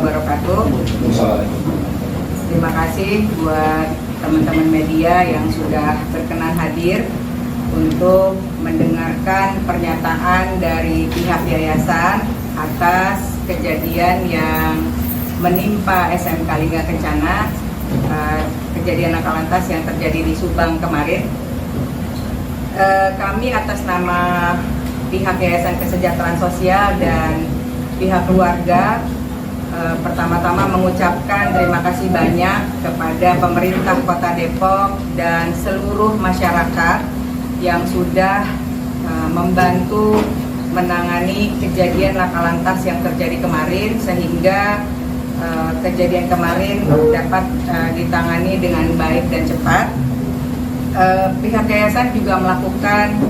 wabarakatuh. Terima kasih buat teman-teman media yang sudah berkenan hadir untuk mendengarkan pernyataan dari pihak yayasan atas kejadian yang menimpa SMK Lingga Kencana, kejadian laka lantas yang terjadi di Subang kemarin. Kami atas nama pihak Yayasan Kesejahteraan Sosial dan pihak keluarga pertama-tama mengucapkan terima kasih banyak kepada pemerintah Kota Depok dan seluruh masyarakat yang sudah membantu menangani kejadian laka lantas yang terjadi kemarin, sehingga kejadian kemarin dapat ditangani dengan baik dan cepat. Pihak yayasan juga melakukan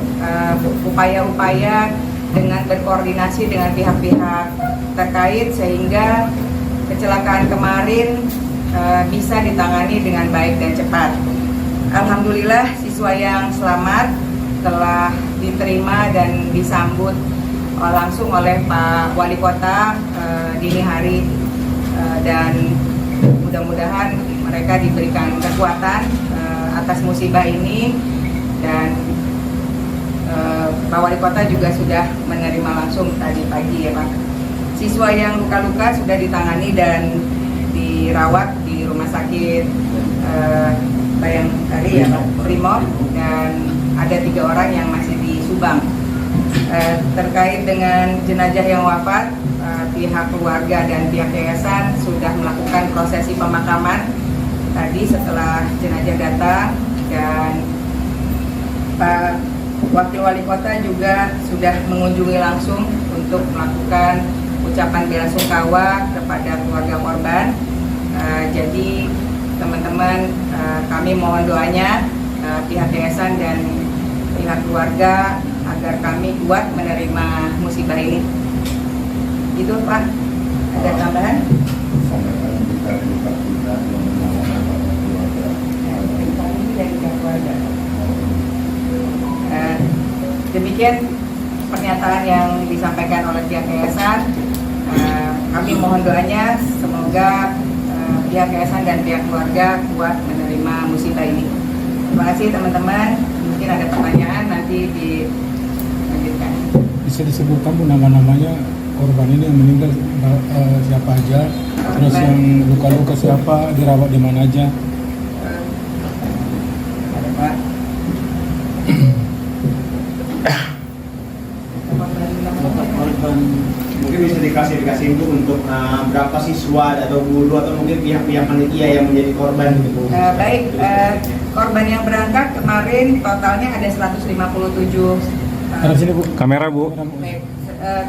upaya-upaya dengan berkoordinasi dengan pihak-pihak terkait sehingga kecelakaan kemarin bisa ditangani dengan baik dan cepat. Alhamdulillah siswa yang selamat telah diterima dan disambut langsung oleh Pak Wali Kota dini hari, dan mudah-mudahan mereka diberikan kekuatan atas musibah ini, dan Pak Wali Kota juga sudah menerima langsung tadi pagi ya Pak. Siswa yang luka-luka sudah ditangani dan dirawat di rumah sakit Bayangkari ya Pak, Primo, dan ada 3 orang yang masih di Subang. Terkait dengan jenazah yang wafat, pihak keluarga dan pihak yayasan sudah melakukan prosesi pemakaman tadi setelah jenazah datang, dan Pak Wakil Wali Kota juga sudah mengunjungi langsung untuk melakukan ucapan bela sungkawa kepada keluarga korban. Jadi teman-teman, kami mohon doanya pihak yayasan dan pihak keluarga agar kami kuat menerima musibah ini. Itu Pak, ada tambahan? Demikian pernyataan yang disampaikan oleh pihak yayasan. Kami mohon doanya semoga pihak yayasan dan pihak keluarga kuat menerima musibah ini. Terima kasih teman-teman. Mungkin ada pertanyaan nanti dilanjutkan. Bisa disebutkan Bu nama-namanya korban ini yang meninggal siapa aja, terus yang luka-luka siapa, dirawat di mana aja? Ada Pak. Mungkin bisa dikasih info untuk berapa siswa atau guru atau mungkin pihak-pihak panitia yang menjadi korban gitu. Baik, korban yang berangkat kemarin totalnya ada 157. Sini Bu, kamera Bu. Baik,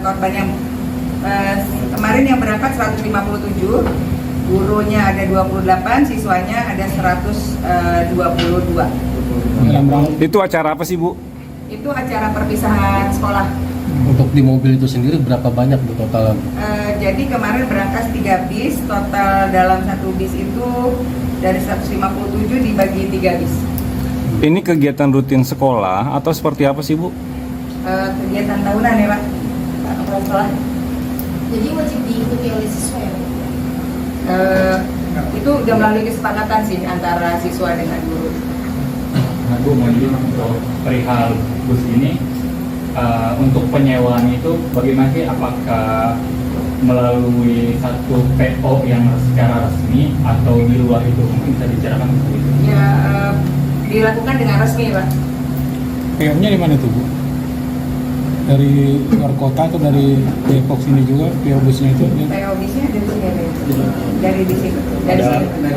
korban yang kemarin yang berangkat 157, gurunya ada 28, siswanya ada 122. Itu acara apa sih Bu? Itu acara perpisahan sekolah. Untuk di mobil itu sendiri berapa banyak Bu total? Jadi kemarin berangkat 3 bis, total dalam 1 bis itu dari 157 dibagi 3 bis. Ini kegiatan rutin sekolah atau seperti apa sih Bu? Kegiatan tahunan ya Pak, kepala sekolah. Jadi wajib diikuti oleh siswa ya? Itu udah melalui kesepakatan sih antara siswa dengan guru. Nah Bu, mau izin untuk perihal bus ini, untuk penyewaan itu bagaimana sih? Apakah melalui satu PO yang secara resmi atau di luar itu? Mungkin bisa dibicarakan seperti itu. Ya, dilakukan dengan resmi Pak. PO-nya di mana tuh Bu? Dari luar kota atau dari Depok sini juga PO busnya itu? PO busnya dari sini, dari di situ.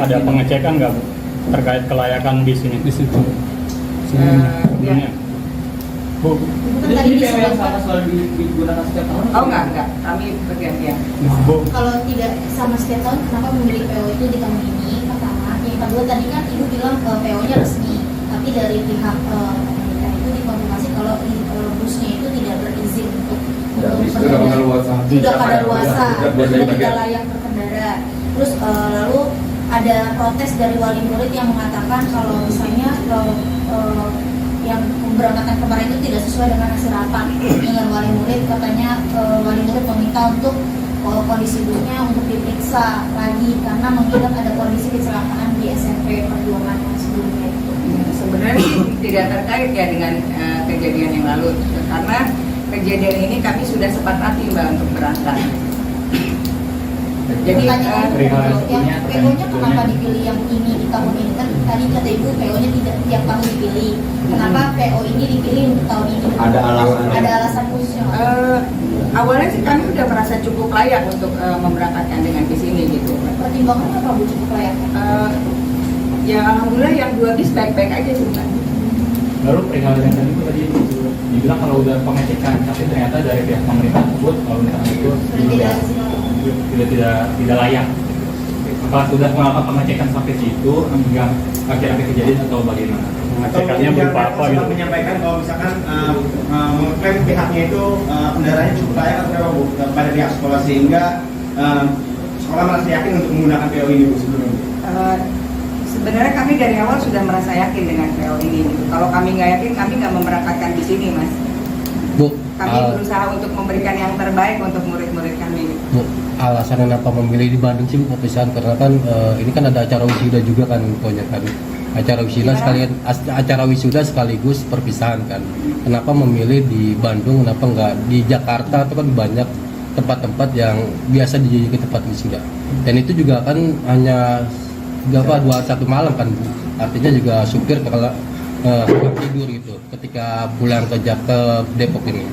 Ada pengecekan nggak Bu terkait kelayakan bis ini? Di situ. Ya. Bu, Bukan tadi Ini disebut yang selalu digunakan setiap tahun? Oh enggak, kami bergantian. Bu, kalau tidak sama setiap tahun, kenapa memilih PO itu di tahun ini? Pertama, yang kedua tadi kan Ibu bilang PO-nya resmi, tapi dari pihak pemerintah itu dikonfirmasi kalau busnya itu tidak berizin untuk sudah pada luasa, tidak layak berkendara. Terus lalu ada protes dari wali murid yang mengatakan kalau misalnya yang pemberangkatan kemarin itu tidak sesuai dengan hasil rapat dengan wali murid. Katanya wali murid meminta untuk kondisi busnya untuk diperiksa diperiksa lagi karena mengingat ada kondisi kecelakaan di SMP Perjuangan yang sebelumnya itu. Sebenarnya sih tidak terkait ya dengan kejadian yang lalu, karena kejadian ini kami sudah sepakati Mbak untuk berangkat. Jadi yang PO-nya kenapa dipilih yang ini di tahun ini, kan tadi kata Ibu PO-nya tidak tiap tahun dipilih. Kenapa PO ini dipilih untuk tahun ini? Ada alasan? Ada alasan khususnya? Awalnya sih kami udah merasa cukup layak untuk memberangkatkan dengan bis ini gitu. Pertimbangannya apa Bu cukup layak? Ya alhamdulillah yang 2 bis baik-baik aja sih Mbak. Lalu perihal yang tadi itu tadi dibilang kalau udah pengecekan, tapi ternyata dari pihak pemerintah tersebut kalau misalnya itu tidak layak. Apakah sudah melakukan pengecekan sampai situ hingga akhir-akhir kejadian atau bagaimana? Pengecekannya berupa apa gitu? Menyampaikan kalau misalkan mengklaim pihaknya itu kendaraannya cukup layak atau berapa Bu pada pihak sekolah sehingga sekolah merasa yakin untuk menggunakan PO ini Bu sebelumnya. Sebenarnya kami dari awal sudah merasa yakin dengan PO ini. Kalau kami nggak yakin, kami nggak memberangkatkan di sini, Mas. Bu, Kami berusaha untuk memberikan yang terbaik untuk murid-murid kami. Bu, alasan kenapa memilih di Bandung sih Bu perpisahan? Karena kan ini kan ada acara wisuda juga kan pokoknya kan. Acara wisuda sekalian acara wisuda sekaligus perpisahan kan. Kenapa memilih di Bandung? Kenapa nggak di Jakarta? Itu kan banyak tempat-tempat yang biasa dijadikan tempat wisuda. Dan itu juga kan hanya 21 malam kan Bu. Artinya juga supir kalau tidur gitu ketika pulang ke Depok ini.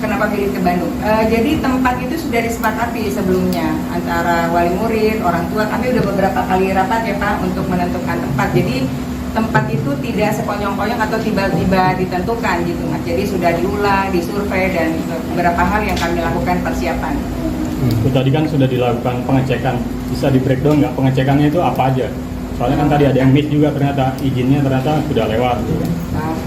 Kenapa pilih ke Bandung? Jadi tempat itu sudah disepakati sebelumnya antara wali murid, orang tua. Kami udah beberapa kali rapat ya Pak untuk menentukan tempat. Jadi tempat itu tidak sekonyong-konyong atau tiba-tiba ditentukan gitu Mas. Jadi sudah diulang, disurvei dan beberapa hal yang kami lakukan persiapan. Tadi kan sudah dilakukan pengecekan, bisa di breakdown nggak pengecekannya itu apa aja? Soalnya kan tadi ada yang miss juga ternyata izinnya ternyata sudah lewat. Gitu.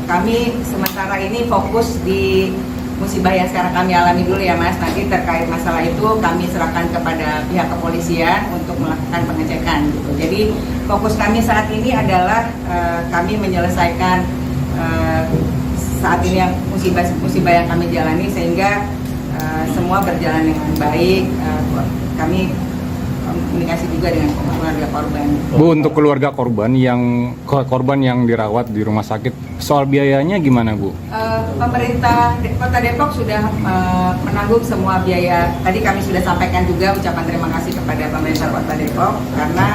Kami sementara ini fokus di musibah yang sekarang kami alami dulu ya Mas. Nanti terkait masalah itu kami serahkan kepada pihak kepolisian untuk melakukan pengecekan. Gitu. Jadi fokus kami saat ini adalah kami menyelesaikan saat ini yang musibah yang kami jalani sehingga semua berjalan dengan baik. Kami komunikasi juga dengan keluarga korban. Bu, untuk keluarga korban yang dirawat di rumah sakit, soal biayanya gimana Bu? Pemerintah Kota Depok sudah menanggung semua biaya. Tadi kami sudah sampaikan juga ucapan terima kasih kepada pemerintah Kota Depok karena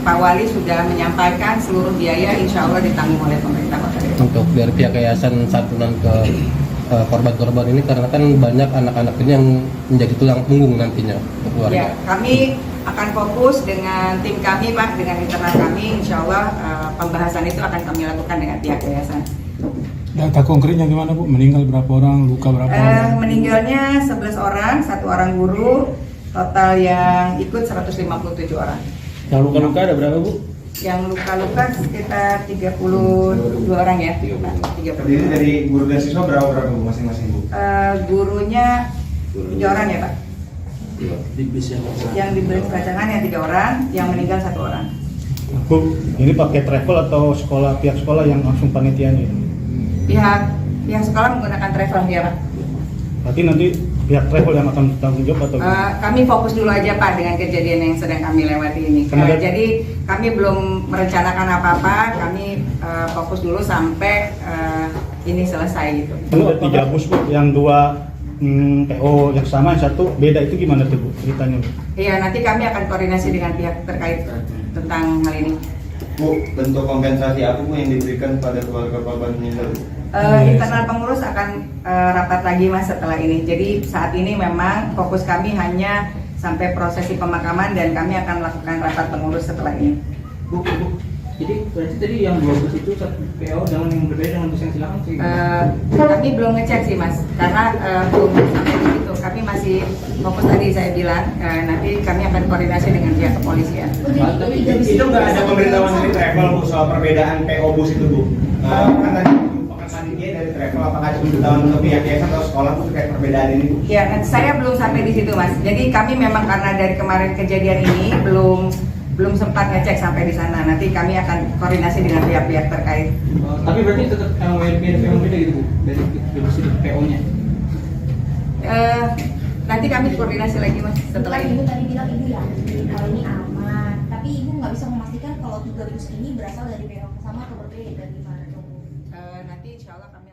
Pak Wali sudah menyampaikan seluruh biaya insya Allah ditanggung oleh pemerintah Kota Depok. Untuk dari pihak yayasan santunan ke korban-korban ini karena kan banyak anak-anak ini yang menjadi tulang punggung nantinya untuk keluarga. Ya, kami akan fokus dengan tim kami Pak, dengan internal kami, insya Allah pembahasan itu akan kami lakukan dengan pihak yayasan. Data konkretnya gimana Bu? Meninggal berapa orang, luka berapa orang? Meninggalnya 11 orang, 1 orang guru, total yang ikut 157 orang. Yang luka-luka ada berapa Bu? Yang luka-luka sekitar 32 orang ya. Terdiri dari guru dan siswa berapa Bu masing-masing Bu? Gurunya 3 orang ya Pak. Yang diberi rancangan yang 3 orang, yang meninggal 1 orang. Bu, ini pakai travel atau pihak sekolah yang langsung panitianya? Pihak sekolah menggunakan travel ya Pak. Berarti nanti pihak travel yang akan bertanggung jawab atau? Kami fokus dulu aja Pak dengan kejadian yang sedang kami lewati ini. Jadi kami belum merencanakan apa-apa, kami fokus dulu sampai ini selesai gitu. Ada 3 bus Bu, yang 2 PO yang sama, yang 1 beda, itu gimana tuh Bu ceritanya Bu? Iya, nanti kami akan koordinasi dengan pihak terkait tentang hal ini. Bu, bentuk kompensasi apa Bu yang diberikan pada keluarga korban meninggal? Internal pengurus akan rapat lagi Mas setelah ini. Jadi saat ini memang fokus kami hanya sampai prosesi pemakaman dan kami akan melakukan rapat pengurus setelah ini. Bu. Jadi berarti tadi yang 2 bus itu satu PO dengan yang berbeda dengan bus yang silakan sih? Kami belum ngecek sih Mas, karena belum sampai di situ. Kami masih fokus tadi saya bilang, nanti kami akan koordinasi dengan pihak kepolisian. Itu nggak ada pemberitahuan dari travel Bu soal perbedaan PO bus itu Bu? Kan tadi panitia dari travel, apakah ada pemberitahuan untuk pihak yayasan atau sekolah Bu terkait perbedaan ini Bu? Ya, saya belum sampai di situ Mas. Jadi kami memang karena dari kemarin kejadian ini belum sempat ngecek sampai di sana. Nanti kami akan koordinasi dengan pihak-pihak terkait. Tapi berarti tetap WLP dan PO beda gitu Bu, dari bus itu PO-nya? Nanti kami koordinasi lagi Mas setelah Ibu ini. tadi bilang ibu yakin kalau ini aman, tapi ibu nggak bisa memastikan kalau 3 bus ini berasal dari PO sama atau berbeda dari mana dong? Nanti insya Allah kami